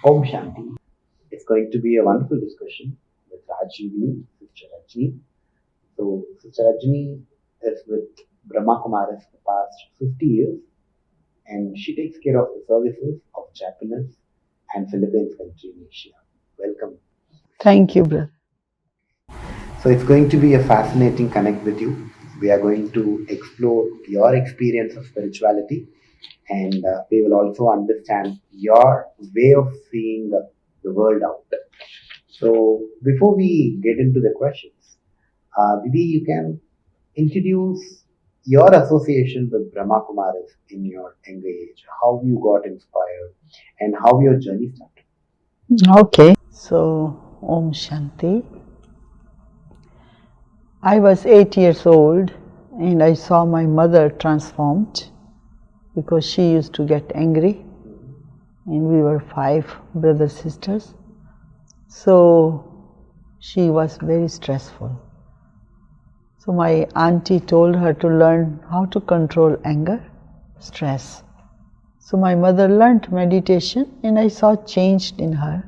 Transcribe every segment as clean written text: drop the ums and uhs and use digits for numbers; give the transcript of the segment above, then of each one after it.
Om Shanti. It's going to be a wonderful discussion with Rajini, Sister Rajini. So, Sister Rajini is with Brahma Kumaris for the past 50 years and she takes care of the services of Japanese and Philippines country in Asia. Welcome. Thank you, brother. So, it's going to be a fascinating connect with you. We are going to explore your experience of spirituality and we will also understand your way of seeing the world out. So, before we get into the questions, Didi, you can introduce your association with Brahma Kumaris in your younger age, how you got inspired, and how your journey started. Okay. So, Om Shanti. I was 8 years old and I saw my mother transformed because she used to get angry and we were 5 brothers sisters. So, she was very stressful. So, my auntie told her to learn how to control anger, stress. So, my mother learnt meditation and I saw changed in her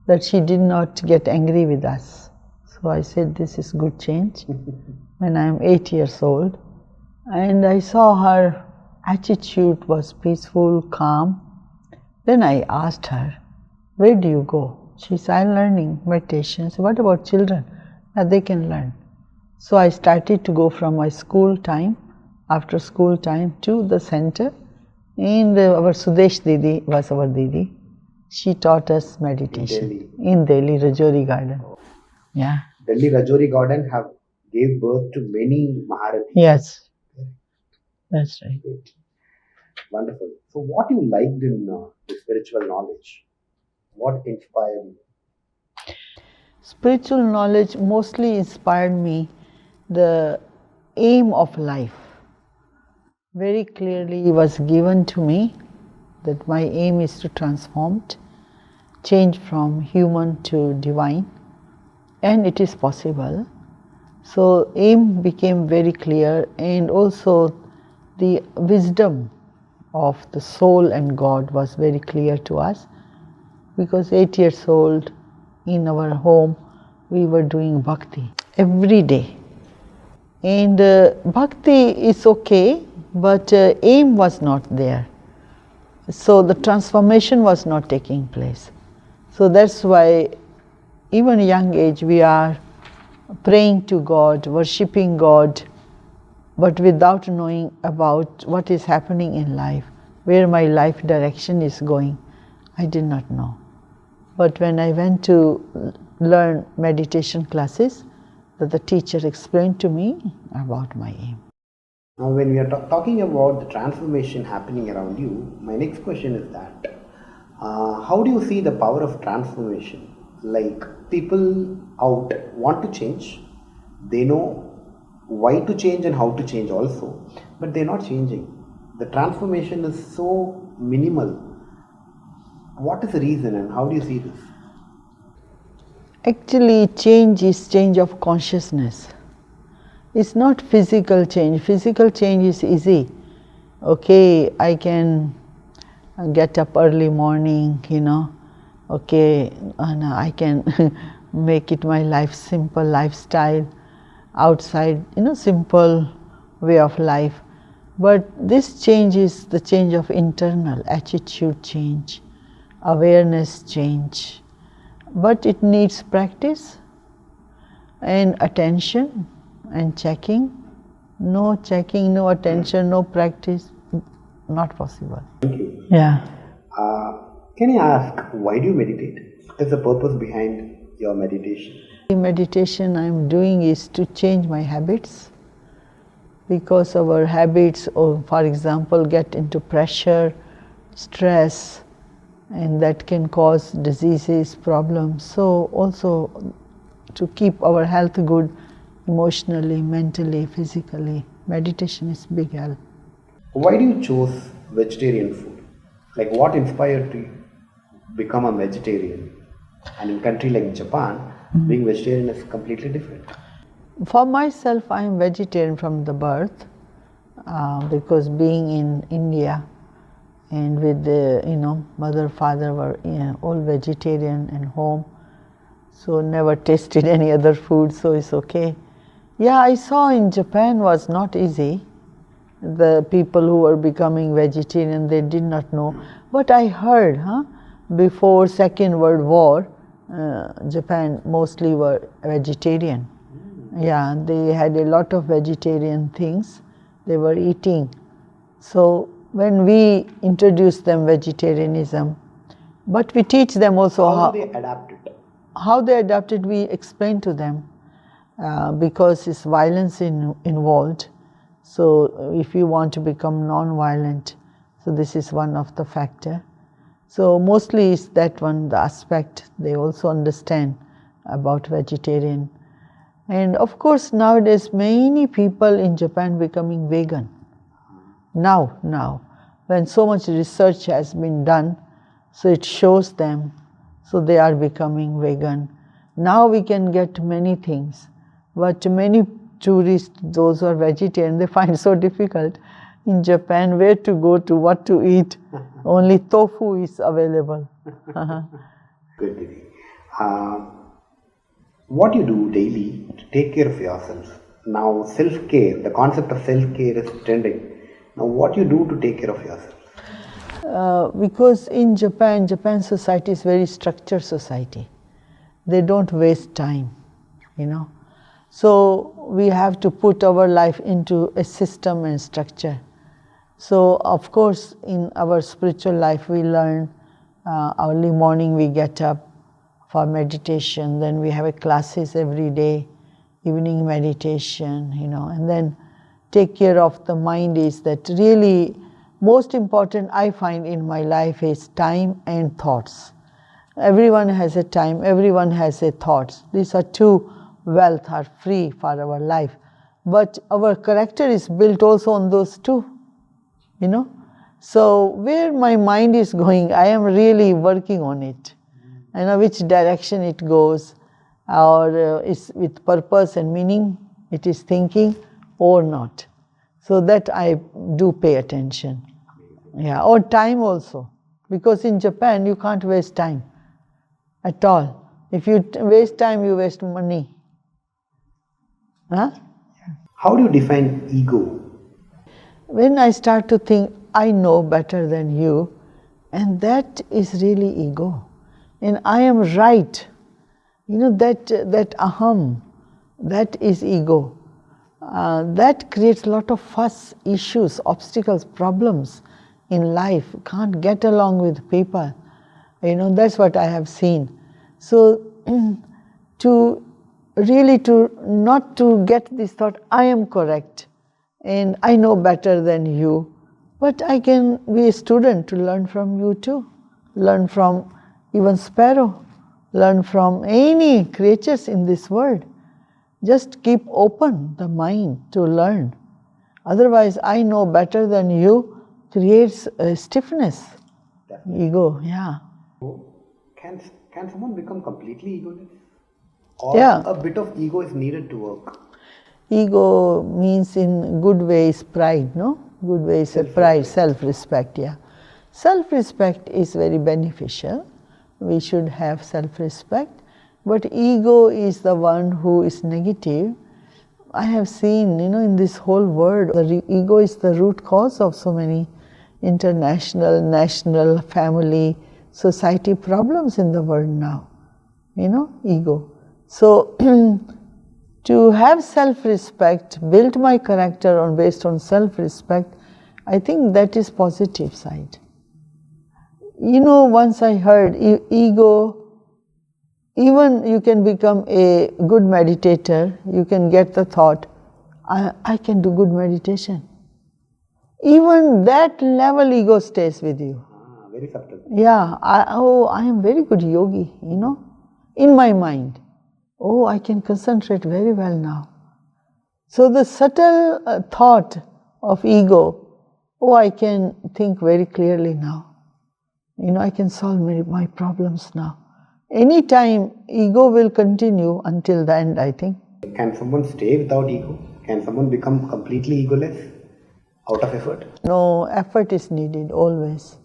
that she did not get angry with us. So, I said this is good change when I am 8 years old. And I saw her attitude was peaceful, calm. Then I asked her, where do you go? She said, I'm learning meditation. So, what about children? That they can learn. So, I started to go from my school time, after school time to the center. And our Sudesh Didi was our Didi. She taught us meditation in Delhi, Rajouri Garden. Yeah. Delhi Rajouri Garden have gave birth to many Maharathis. Yes, that's right. Good. Wonderful. So, what you liked in the spiritual knowledge? What inspired you? Spiritual knowledge mostly inspired me the aim of life. Very clearly was given to me that my aim is to transform, change from human to divine, and it is possible. So, aim became very clear, and also the wisdom of the soul and God was very clear to us, because 8 years old in our home we were doing bhakti every day. And bhakti is okay, but aim was not there. So the transformation was not taking place. So that's why even young age we are praying to God, worshipping God, but without knowing about what is happening in life, where my life direction is going, I did not know. But when I went to learn meditation classes, that the teacher explained to me about my aim. Now, when we are talking about the transformation happening around you, my next question is that how do you see the power of transformation? Like people out want to change, they know why to change and how to change also, but they're not changing. The transformation is so minimal. What is the reason and how do you see this? Actually, change is change of consciousness. It's not physical change. Physical change is easy. Okay, I can get up early morning, okay, and I can make it my life simple lifestyle outside, simple way of life. But this change is the change of internal attitude change, awareness change. But it needs practice and attention and checking. No checking, no attention, no practice, not possible. Thank you. Yeah. Can I ask, why do you meditate? What's the purpose behind your meditation? The meditation I am doing is to change my habits, because our habits, for example, get into pressure, stress, and that can cause diseases, problems. So also to keep our health good emotionally, mentally, physically, meditation is big help. Why do you choose vegetarian food? Like what inspired you to become a vegetarian? And in a country like Japan, being vegetarian is completely different. For myself, I am vegetarian from the birth, because being in India, and with the, mother, father were all vegetarian and home, so never tasted any other food, so it's okay. Yeah, I saw in Japan was not easy. The people who were becoming vegetarian, they did not know. But I heard, before Second World War, Japan mostly were vegetarian. Yeah, they had a lot of vegetarian things they were eating. So when we introduced them vegetarianism, but we teach them also how do they adapt it? How they adapted, we explain to them, because it's violence involved. So if you want to become non-violent, so this is one of the factor. So mostly is that one, the aspect they also understand about vegetarian. And of course nowadays many people in Japan becoming vegan. Now, when so much research has been done, so it shows them, so they are becoming vegan. Now we can get many things, but many tourists, those who are vegetarian, they find so difficult in Japan where to go to, what to eat. Only tofu is available. Good, Didi. What you do daily to take care of yourself? Now self-care, the concept of self-care is trending. Now what you do to take care of yourself? Because in Japan society is very structured society. They don't waste time, So we have to put our life into a system and structure. So of course in our spiritual life we learn, early morning we get up for meditation, then we have classes every day, evening meditation, and then take care of the mind. Is that really most important I find in my life is time and thoughts. Everyone has a time, everyone has a thoughts. These are two wealth are free for our life, but our character is built also on those two, So where my mind is going, I am really working on it. I know which direction it goes, or is with purpose and meaning it is thinking or not. So that I do pay attention. Yeah, or time also, because in Japan you can't waste time at all. If you waste time, you waste money. How do you define ego? When I start to think I know better than you, and that is really ego, and I am right, that aham, that is ego. That creates a lot of fuss, issues, obstacles, problems in life. Can't get along with people. That's what I have seen. So to not to get this thought, I am correct and I know better than you, but I can be a student to learn from you too. Learn from even sparrow, learn from any creatures in this world. Just keep open the mind to learn. Otherwise, I know better than you creates a stiffness, ego, yeah. Can someone become completely egoless? Or a bit of ego is needed to work? Ego means in good way is pride, no? Good way is a pride, self-respect, yeah. Self-respect is very beneficial. We should have self-respect. But ego is the one who is negative. I have seen, in this whole world, the ego is the root cause of so many international, national, family, society problems in the world now. Ego. So, to have self-respect, build my character based on self-respect, I think that is positive side. Once I heard ego, even you can become a good meditator, you can get the thought, I can do good meditation. Even that level ego stays with you. Very subtle. Yeah, I am very good yogi, in my mind. Oh, I can concentrate very well now. So the subtle thought of ego, I can think very clearly now. I can solve my problems now. Anytime, ego will continue until the end, I think. Can someone stay without ego? Can someone become completely egoless? out of effort? No, effort is needed always.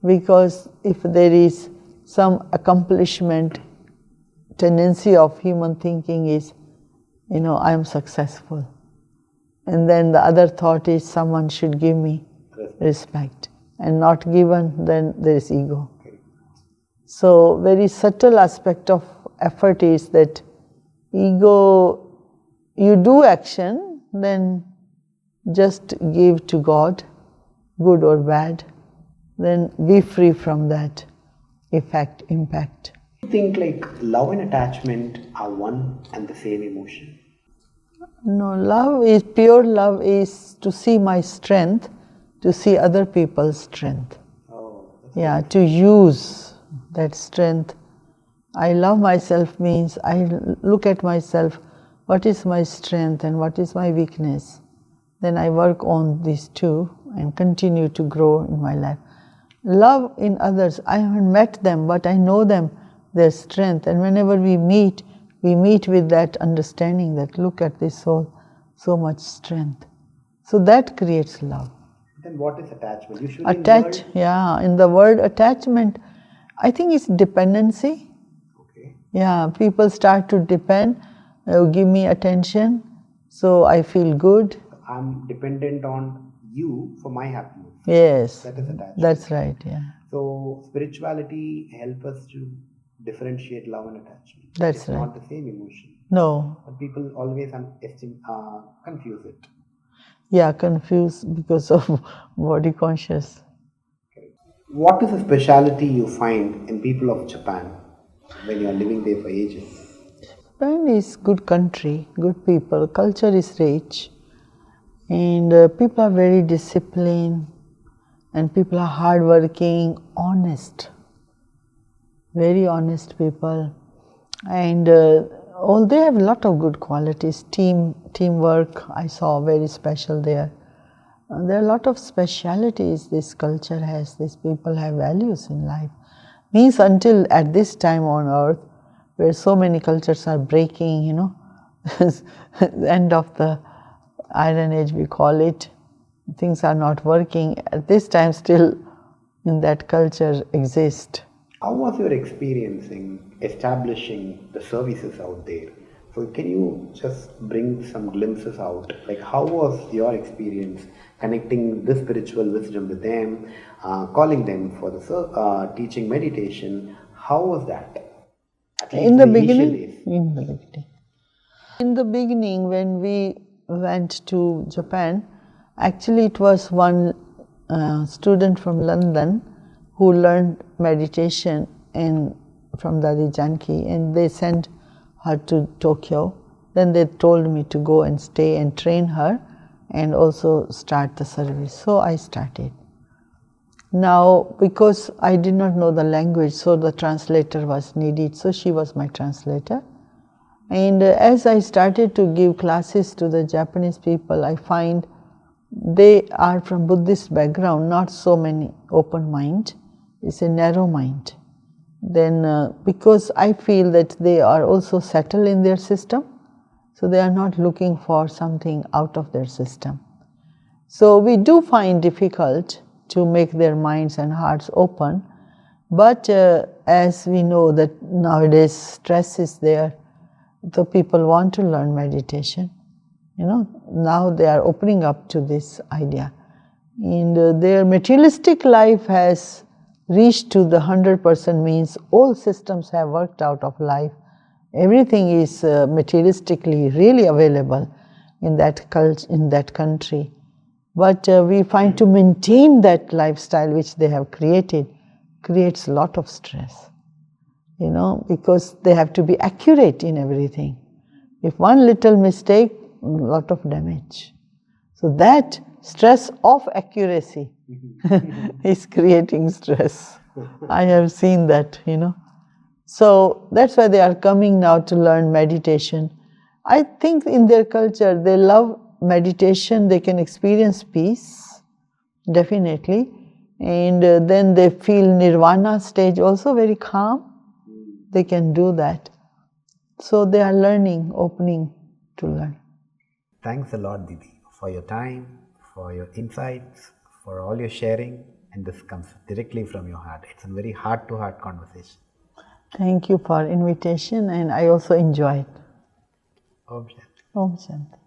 Because if there is some accomplishment, tendency of human thinking is, I am successful. And then the other thought is someone should give me respect. And not given, then there is ego. Okay. So very subtle aspect of effort is that ego, you do action, then just give to God, good or bad, then be free from that impact. Do you think like love and attachment are one and the same emotion? No, pure love is to see my strength, to see other people's strength. Oh, Yeah, to use that strength. I love myself means I look at myself, what is my strength and what is my weakness. Then I work on these two and continue to grow in my life. Love in others, I haven't met them, but I know them, their strength. And whenever we meet with that understanding that look at this soul, so much strength. So that creates love. Then what is attachment? Usually in the word attachment, I think it's dependency. Okay. Yeah, people start to depend, give me attention, so I feel good. I'm dependent on you for my happiness. Yes. That is attachment. That's right, yeah. So spirituality helps us to differentiate love and attachment. That's it's right. not the same emotion. No. But people always confuse it. Yeah, confused because of body conscious. Okay. What is a speciality you find in people of Japan when you are living there for ages? Japan is good country, good people, culture is rich, and people are very disciplined, and people are hardworking, honest, very honest people, and they have a lot of good qualities. Teamwork, I saw very special there. There are a lot of specialities this culture has. These people have values in life. Means until at this time on earth, where so many cultures are breaking, the end of the Iron Age we call it, things are not working. At this time still in that culture exist. How was your experience in establishing the services out there? So can you just bring some glimpses out? Like how was your experience connecting this spiritual wisdom with them, calling them for the teaching meditation? How was that? At least In the initial days. In the beginning, when we went to Japan, actually it was one student from London who learned meditation from Dadi Janki, and they sent her to Tokyo. Then they told me to go and stay and train her and also start the service. So I started. Now, because I did not know the language, so the translator was needed, so she was my translator. And as I started to give classes to the Japanese people, I find they are from Buddhist background, not so many open mind, it's a narrow mind. Then because I feel that they are also settled in their system, so they are not looking for something out of their system. So we do find difficult to make their minds and hearts open, but as we know that nowadays stress is there, so people want to learn meditation. Now they are opening up to this idea, and their materialistic life has reached to the 100%, means all systems have worked out of life. Everything is materialistically really available in that culture, in that country. But we find to maintain that lifestyle which they have created creates a lot of stress, because they have to be accurate in everything. If one little mistake, a lot of damage. So that stress of accuracy is creating stress. I have seen that, So that's why they are coming now to learn meditation. I think in their culture they love meditation, they can experience peace, definitely. And then they feel nirvana stage also very calm. They can do that. So they are learning, opening to learn. Thanks a lot, Didi, for your time, for your insights, for all your sharing, and this comes directly from your heart. It's a very heart-to-heart conversation. Thank you for invitation, and I also enjoyed. Om Shanti. Om Shanti.